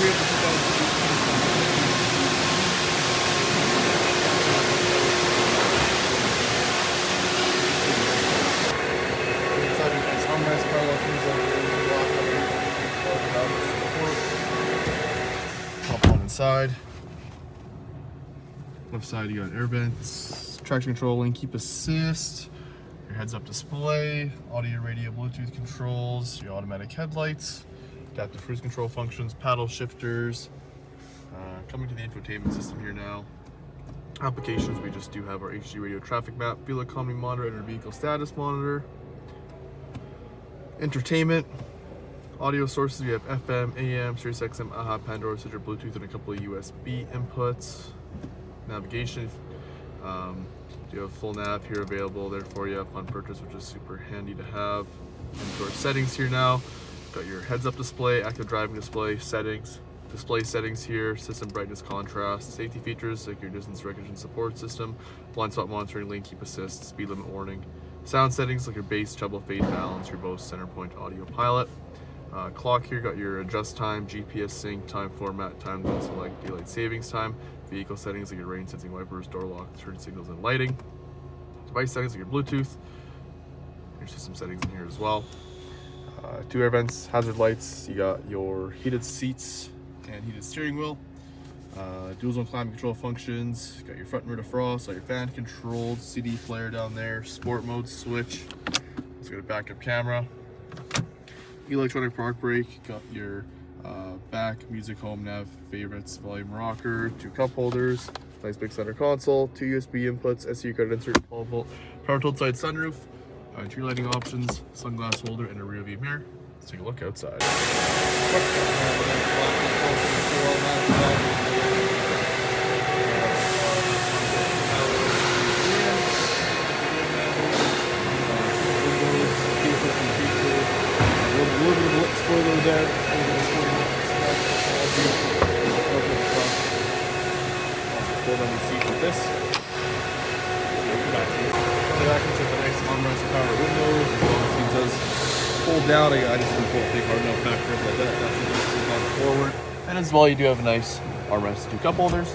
Top one inside. Left side, you got air vents, traction control, lane keep assist, your heads-up display, audio, radio, Bluetooth controls, your automatic headlights, adaptive cruise control functions, paddle shifters. Coming to the infotainment system here now. Applications, we just do have our HD radio traffic map, fuel economy monitor, and our vehicle status monitor. Entertainment, audio sources, we have FM, AM, Sirius XM, AHA, Pandora, Stitcher, Bluetooth, and a couple of USB inputs. Navigation, you have full nav here available there for you upon purchase, which is super handy to have. Into our settings here now, got your heads-up display, active driving display settings, display settings here, system brightness, contrast, safety features like your distance recognition support system, blind spot monitoring, lane keep assist, speed limit warning, sound settings like your bass, treble, fade, balance, your Bose center point audio pilot. Clock here, got your adjust time, GPS sync, time format, time zone select, daylight savings time, vehicle settings like your rain sensing wipers, door lock, turn signals, and lighting. Device settings like your Bluetooth, your system settings in here as well. Two air vents, hazard lights, you got your heated seats and heated steering wheel. Dual zone climate control functions, got your front and rear defrost, got your fan controls, CD player down there, sport mode switch. Let's go to backup camera. Electronic park brake, got your back, music, home, nav, favorites, volume rocker, two cup holders, nice big center console, two USB inputs, SD card insert, 12 volt, power tilt side sunroof, interior lighting options, sunglass holder, and a rear view mirror. Let's take a look outside. A little bit of spoiler there. Pull down the seats with this. Back into the nice armrest power windows. As long as he does pull down, I just didn't pull it big hard enough back grip like that. That's just pull down forward. And as well, you do have a nice armrest, two cup holders.